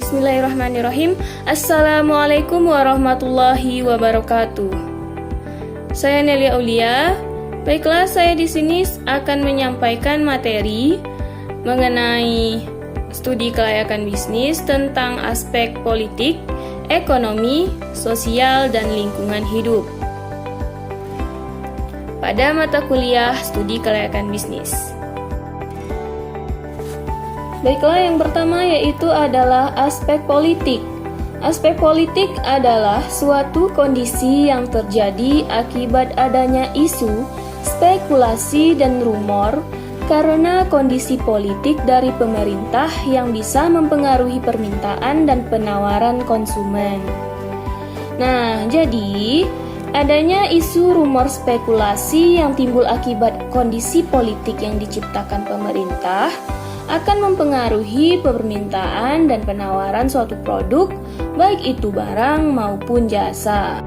Bismillahirrahmanirrahim. Assalamualaikum warahmatullahi wabarakatuh. Saya Nelia Aulia. Baiklah, saya di sini akan menyampaikan materi mengenai studi kelayakan bisnis tentang aspek politik, ekonomi, sosial, dan lingkungan hidup pada mata kuliah studi kelayakan bisnis. Baiklah, yang pertama yaitu adalah aspek politik. Aspek politik adalah suatu kondisi yang terjadi akibat adanya isu, spekulasi, dan rumor karena kondisi politik dari pemerintah yang bisa mempengaruhi permintaan dan penawaran konsumen. Nah, jadi adanya isu, rumor, spekulasi yang timbul akibat kondisi politik yang diciptakan pemerintah akan mempengaruhi permintaan dan penawaran suatu produk, baik itu barang maupun jasa.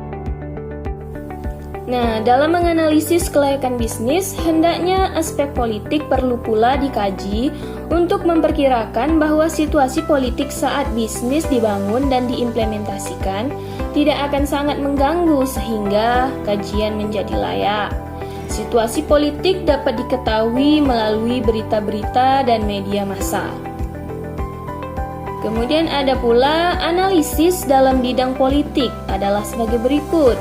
Nah, dalam menganalisis kelayakan bisnis, hendaknya aspek politik perlu pula dikaji untuk memperkirakan bahwa situasi politik saat bisnis dibangun dan diimplementasikan tidak akan sangat mengganggu sehingga kajian menjadi layak. Situasi politik dapat diketahui melalui berita-berita dan media massa. Kemudian ada pula analisis dalam bidang politik adalah sebagai berikut.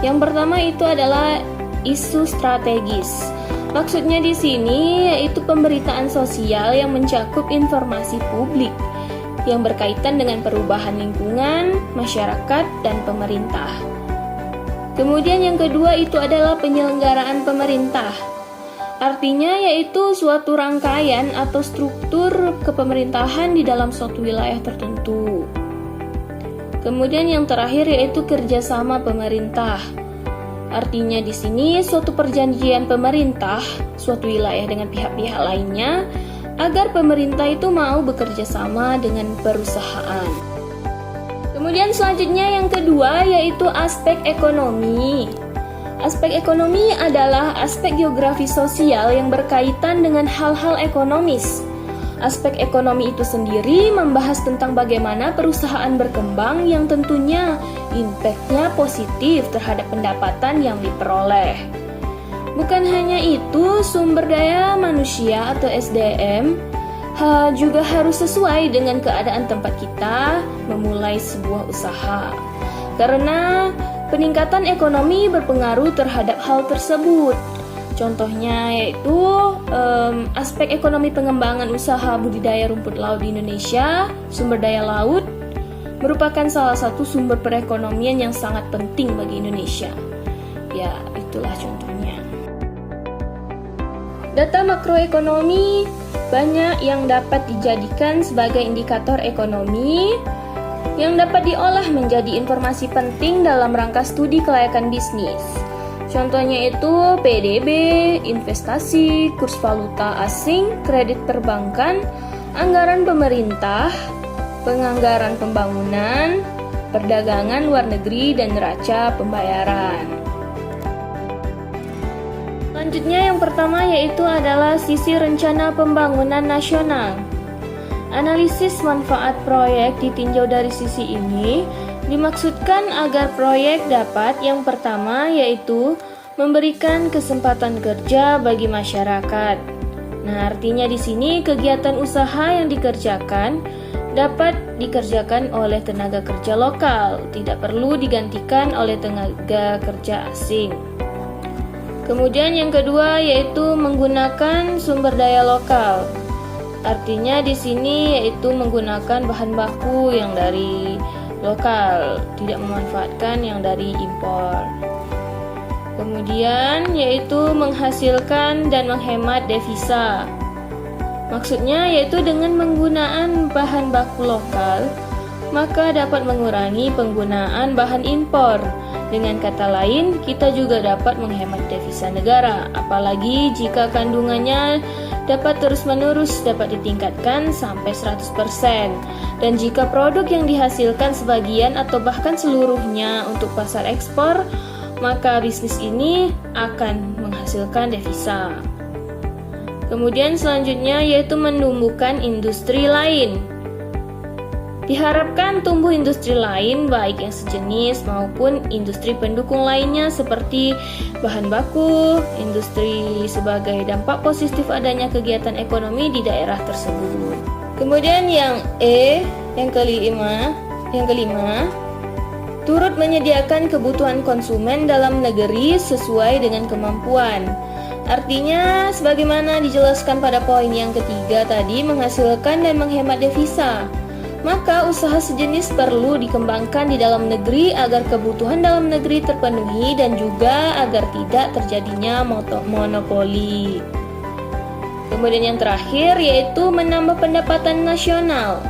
Yang pertama itu adalah isu strategis. Maksudnya di sini yaitu pemberitaan sosial yang mencakup informasi publik yang berkaitan dengan perubahan lingkungan, masyarakat, dan pemerintah. Kemudian yang kedua itu adalah penyelenggaraan pemerintah. Artinya yaitu suatu rangkaian atau struktur kepemerintahan di dalam suatu wilayah tertentu. Kemudian yang terakhir yaitu kerjasama pemerintah. Artinya di sini suatu perjanjian pemerintah, suatu wilayah dengan pihak-pihak lainnya, agar pemerintah itu mau bekerja sama dengan perusahaan. Kemudian selanjutnya yang kedua yaitu aspek ekonomi. Aspek ekonomi adalah aspek geografi sosial yang berkaitan dengan hal-hal ekonomis. Aspek ekonomi itu sendiri membahas tentang bagaimana perusahaan berkembang yang tentunya impact-nya positif terhadap pendapatan yang diperoleh. Bukan hanya itu, sumber daya manusia atau SDM juga harus sesuai dengan keadaan tempat kita memulai sebuah usaha. Karena peningkatan ekonomi berpengaruh terhadap hal tersebut. Contohnya yaitu aspek ekonomi pengembangan usaha budidaya rumput laut di Indonesia, sumber daya laut merupakan salah satu sumber perekonomian yang sangat penting bagi Indonesia. Ya, itulah contohnya. Data makroekonomi banyak yang dapat dijadikan sebagai indikator ekonomi yang dapat diolah menjadi informasi penting dalam rangka studi kelayakan bisnis. Contohnya itu PDB, investasi, kurs valuta asing, kredit perbankan, anggaran pemerintah, penganggaran pembangunan, perdagangan luar negeri, dan neraca pembayaran. Selanjutnya yang pertama yaitu adalah sisi rencana pembangunan nasional. Analisis manfaat proyek ditinjau dari sisi ini dimaksudkan agar proyek dapat yang pertama yaitu memberikan kesempatan kerja bagi masyarakat. Nah, artinya di sini kegiatan usaha yang dikerjakan dapat dikerjakan oleh tenaga kerja lokal, tidak perlu digantikan oleh tenaga kerja asing. Kemudian yang kedua yaitu menggunakan sumber daya lokal. Artinya di sini yaitu menggunakan bahan baku yang dari lokal, tidak memanfaatkan yang dari impor. Kemudian yaitu menghasilkan dan menghemat devisa. Maksudnya yaitu dengan penggunaan bahan baku lokal, maka dapat mengurangi penggunaan bahan impor. Dengan kata lain, kita juga dapat menghemat devisa negara, apalagi jika kandungannya dapat terus-menerus dapat ditingkatkan sampai 100%. Dan jika produk yang dihasilkan sebagian atau bahkan seluruhnya untuk pasar ekspor, maka bisnis ini akan menghasilkan devisa. Kemudian selanjutnya yaitu menumbuhkan industri lain. Diharapkan tumbuh industri lain baik yang sejenis maupun industri pendukung lainnya seperti bahan baku, industri sebagai dampak positif adanya kegiatan ekonomi di daerah tersebut. Kemudian yang kelima, turut menyediakan kebutuhan konsumen dalam negeri sesuai dengan kemampuan. Artinya, sebagaimana dijelaskan pada poin yang ketiga tadi, menghasilkan dan menghemat devisa. Maka usaha sejenis perlu dikembangkan di dalam negeri agar kebutuhan dalam negeri terpenuhi dan juga agar tidak terjadinya monopoli. Kemudian yang terakhir yaitu menambah pendapatan nasional.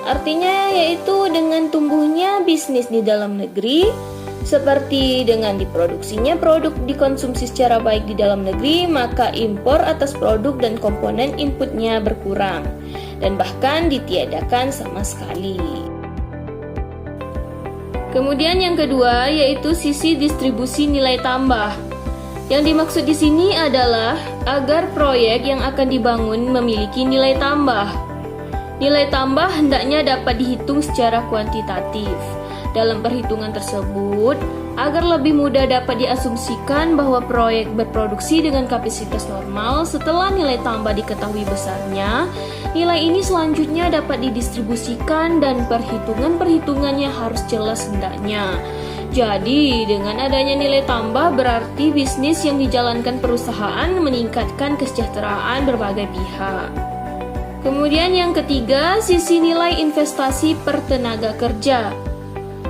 Artinya yaitu dengan tumbuhnya bisnis di dalam negeri, seperti dengan diproduksinya produk dikonsumsi secara baik di dalam negeri, maka impor atas produk dan komponen inputnya berkurang dan bahkan ditiadakan sama sekali. Kemudian yang kedua yaitu sisi distribusi nilai tambah. Yang dimaksud di sini adalah agar proyek yang akan dibangun memiliki nilai tambah. Nilai tambah hendaknya dapat dihitung secara kuantitatif. Dalam perhitungan tersebut, agar lebih mudah dapat diasumsikan bahwa proyek berproduksi dengan kapasitas normal, setelah nilai tambah diketahui besarnya, nilai ini selanjutnya dapat didistribusikan dan perhitungannya harus jelas hendaknya. Jadi, dengan adanya nilai tambah berarti bisnis yang dijalankan perusahaan meningkatkan kesejahteraan berbagai pihak. Kemudian yang ketiga, sisi nilai investasi per tenaga kerja.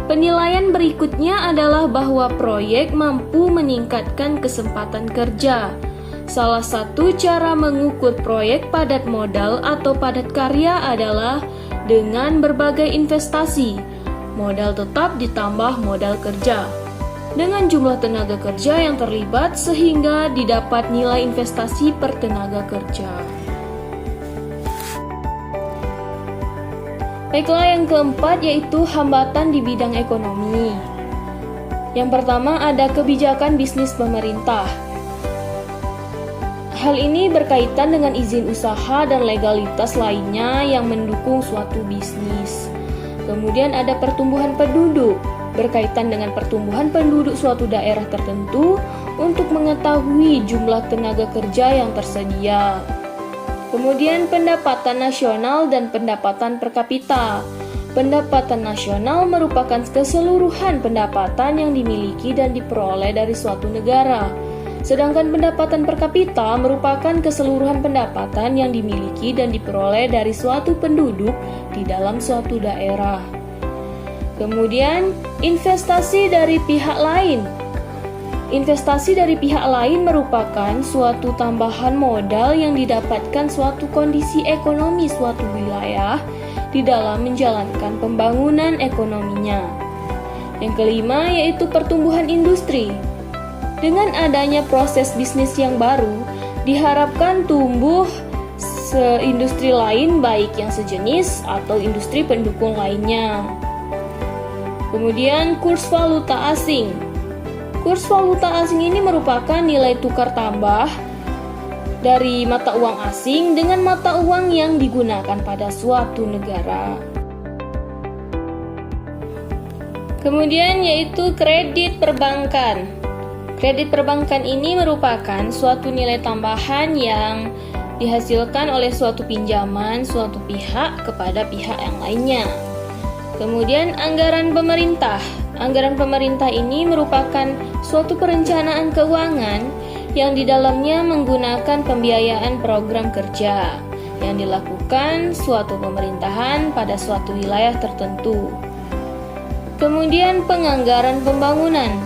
Penilaian berikutnya adalah bahwa proyek mampu meningkatkan kesempatan kerja. Salah satu cara mengukur proyek padat modal atau padat karya adalah dengan berbagai investasi, modal tetap ditambah modal kerja, dengan jumlah tenaga kerja yang terlibat sehingga didapat nilai investasi per tenaga kerja. Baiklah, yang keempat yaitu hambatan di bidang ekonomi. Yang pertama ada kebijakan bisnis pemerintah. Hal ini berkaitan dengan izin usaha dan legalitas lainnya yang mendukung suatu bisnis. Kemudian ada pertumbuhan penduduk, berkaitan dengan pertumbuhan penduduk suatu daerah tertentu untuk mengetahui jumlah tenaga kerja yang tersedia. Kemudian pendapatan nasional dan pendapatan per kapita. Pendapatan nasional merupakan keseluruhan pendapatan yang dimiliki dan diperoleh dari suatu negara. Sedangkan pendapatan per kapita merupakan keseluruhan pendapatan yang dimiliki dan diperoleh dari suatu penduduk di dalam suatu daerah. Kemudian investasi dari pihak lain. Investasi dari pihak lain merupakan suatu tambahan modal yang didapatkan suatu kondisi ekonomi suatu wilayah di dalam menjalankan pembangunan ekonominya. Yang kelima yaitu pertumbuhan industri. Dengan adanya proses bisnis yang baru, diharapkan tumbuh industri lain baik yang sejenis atau industri pendukung lainnya. Kemudian kurs valuta asing. Kurs valuta asing ini merupakan nilai tukar tambah dari mata uang asing dengan mata uang yang digunakan pada suatu negara. Kemudian yaitu kredit perbankan. Kredit perbankan ini merupakan suatu nilai tambahan yang dihasilkan oleh suatu pinjaman suatu pihak kepada pihak yang lainnya. Kemudian anggaran pemerintah. Anggaran pemerintah ini merupakan suatu perencanaan keuangan yang di dalamnya menggunakan pembiayaan program kerja yang dilakukan suatu pemerintahan pada suatu wilayah tertentu. Kemudian penganggaran pembangunan.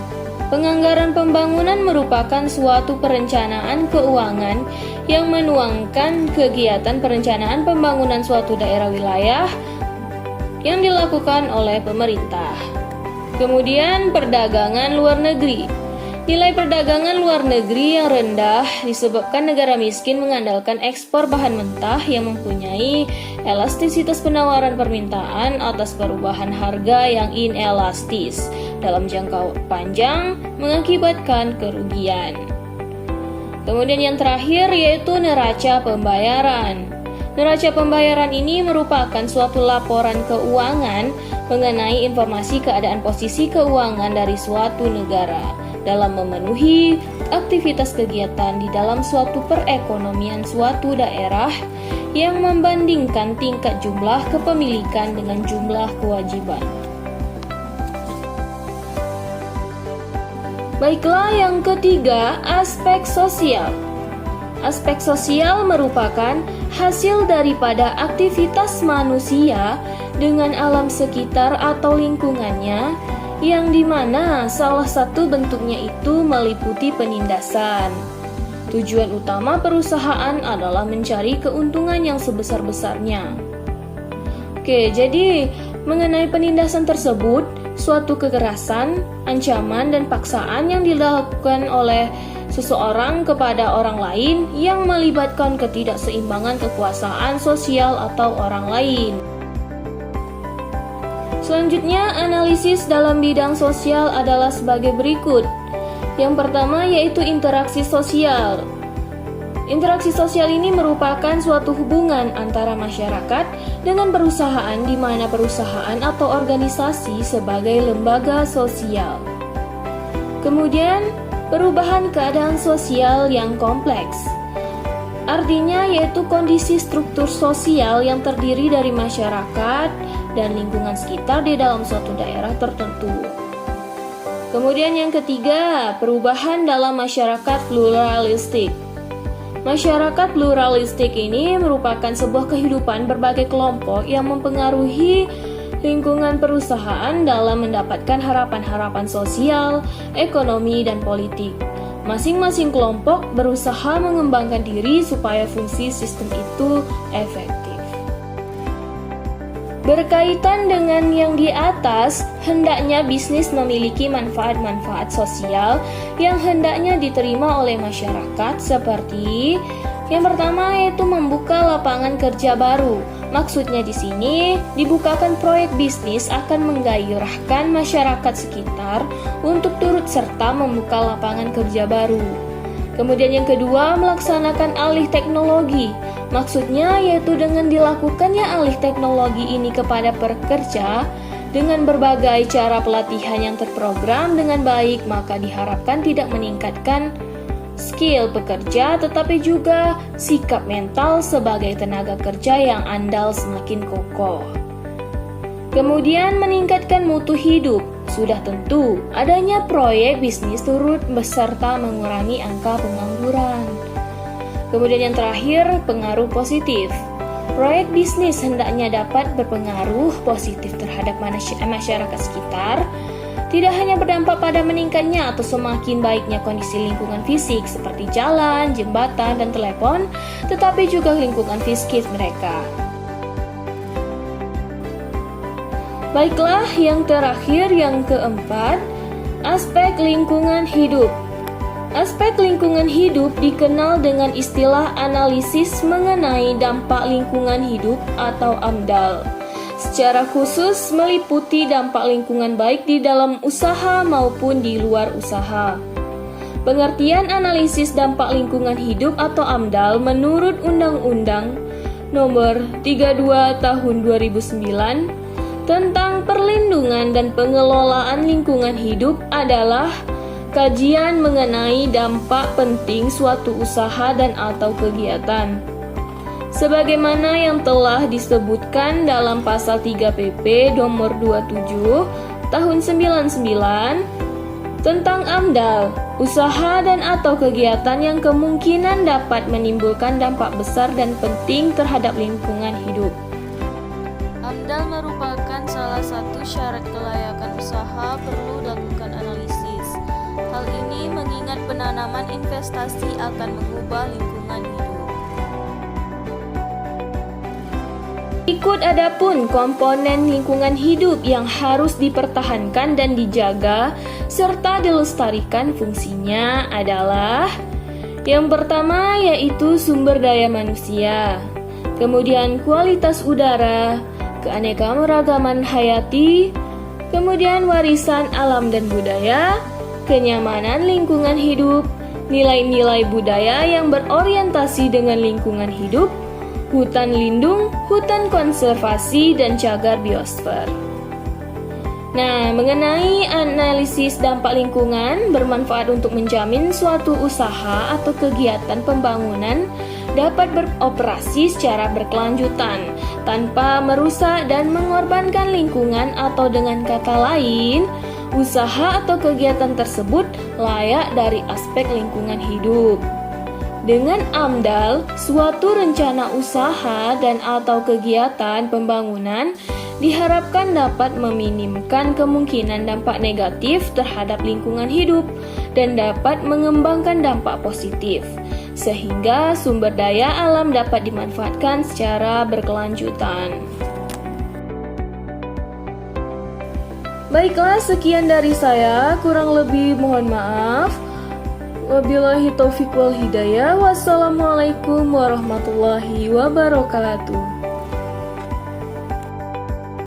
Penganggaran pembangunan merupakan suatu perencanaan keuangan yang menuangkan kegiatan perencanaan pembangunan suatu daerah wilayah yang dilakukan oleh pemerintah. Kemudian perdagangan luar negeri. Nilai perdagangan luar negeri yang rendah disebabkan negara miskin mengandalkan ekspor bahan mentah yang mempunyai elastisitas penawaran permintaan atas perubahan harga yang inelastis dalam jangka panjang mengakibatkan kerugian. Kemudian yang terakhir yaitu neraca pembayaran. Neraca pembayaran ini merupakan suatu laporan keuangan mengenai informasi keadaan posisi keuangan dari suatu negara dalam memenuhi aktivitas kegiatan di dalam suatu perekonomian suatu daerah yang membandingkan tingkat jumlah kepemilikan dengan jumlah kewajiban. Baiklah, yang ketiga, aspek sosial. Aspek sosial merupakan hasil daripada aktivitas manusia dengan alam sekitar atau lingkungannya, yang dimana salah satu bentuknya itu meliputi penindasan. Tujuan utama perusahaan adalah mencari keuntungan yang sebesar-besarnya. Oke, jadi mengenai penindasan tersebut, suatu kekerasan, ancaman, dan paksaan yang dilakukan oleh seseorang kepada orang lain yang melibatkan ketidakseimbangan kekuasaan sosial atau orang lain. Selanjutnya, analisis dalam bidang sosial adalah sebagai berikut. Yang pertama yaitu interaksi sosial. Interaksi sosial ini merupakan suatu hubungan antara masyarakat dengan perusahaan, di mana perusahaan atau organisasi sebagai lembaga sosial. Kemudian, perubahan keadaan sosial yang kompleks. Artinya yaitu kondisi struktur sosial yang terdiri dari masyarakat dan lingkungan sekitar di dalam suatu daerah tertentu. Kemudian yang ketiga, perubahan dalam masyarakat pluralistik. Masyarakat pluralistik ini merupakan sebuah kehidupan berbagai kelompok yang mempengaruhi lingkungan perusahaan dalam mendapatkan harapan-harapan sosial, ekonomi, dan politik. Masing-masing kelompok berusaha mengembangkan diri supaya fungsi sistem itu efektif. Berkaitan dengan yang di atas, hendaknya bisnis memiliki manfaat-manfaat sosial yang hendaknya diterima oleh masyarakat, seperti yang pertama yaitu membuka lapangan kerja baru. Maksudnya di sini, dibukakan proyek bisnis akan menggairahkan masyarakat sekitar untuk turut serta membuka lapangan kerja baru. Kemudian yang kedua, melaksanakan alih teknologi. Maksudnya yaitu dengan dilakukannya alih teknologi ini kepada pekerja dengan berbagai cara pelatihan yang terprogram dengan baik, maka diharapkan tidak meningkatkan skill pekerja, tetapi juga sikap mental sebagai tenaga kerja yang andal semakin kokoh. Kemudian meningkatkan mutu hidup. Sudah tentu, adanya proyek bisnis turut beserta mengurangi angka pengangguran. Kemudian yang terakhir, pengaruh positif. Proyek bisnis hendaknya dapat berpengaruh positif terhadap masyarakat sekitar, tidak hanya berdampak pada meningkatnya atau semakin baiknya kondisi lingkungan fisik seperti jalan, jembatan, dan telepon, tetapi juga lingkungan psikis mereka. Baiklah, yang terakhir, yang keempat, aspek lingkungan hidup. Aspek lingkungan hidup dikenal dengan istilah analisis mengenai dampak lingkungan hidup atau AMDAL. Secara khusus meliputi dampak lingkungan baik di dalam usaha maupun di luar usaha. Pengertian analisis dampak lingkungan hidup atau AMDAL menurut Undang-Undang Nomor 32 Tahun 2009 tentang perlindungan dan pengelolaan lingkungan hidup adalah kajian mengenai dampak penting suatu usaha dan atau kegiatan. Sebagaimana yang telah disebutkan dalam pasal 3 PP nomor 27 tahun 99 tentang AMDAL, usaha dan atau kegiatan yang kemungkinan dapat menimbulkan dampak besar dan penting terhadap lingkungan hidup. AMDAL merupakan salah satu syarat kelayakan usaha perlu dilakukan analisis. Hal ini mengingat penanaman investasi akan mengubah lingkungan hidup. Berikut adapun komponen lingkungan hidup yang harus dipertahankan dan dijaga serta dilestarikan fungsinya adalah yang pertama yaitu sumber daya manusia, kemudian kualitas udara, keanekaragaman hayati, kemudian warisan alam dan budaya, kenyamanan lingkungan hidup, nilai-nilai budaya yang berorientasi dengan lingkungan hidup, hutan lindung, hutan konservasi, dan cagar biosfer. Nah, mengenai analisis dampak lingkungan bermanfaat untuk menjamin suatu usaha atau kegiatan pembangunan dapat beroperasi secara berkelanjutan tanpa merusak dan mengorbankan lingkungan, atau dengan kata lain, usaha atau kegiatan tersebut layak dari aspek lingkungan hidup. Dengan AMDAL, suatu rencana usaha dan atau kegiatan pembangunan diharapkan dapat meminimkan kemungkinan dampak negatif terhadap lingkungan hidup dan dapat mengembangkan dampak positif, sehingga sumber daya alam dapat dimanfaatkan secara berkelanjutan. Baiklah, sekian dari saya, kurang lebih mohon maaf. Wabillahi taufiq wal hidayah. Wassalamualaikum warahmatullahi wabarakatuh.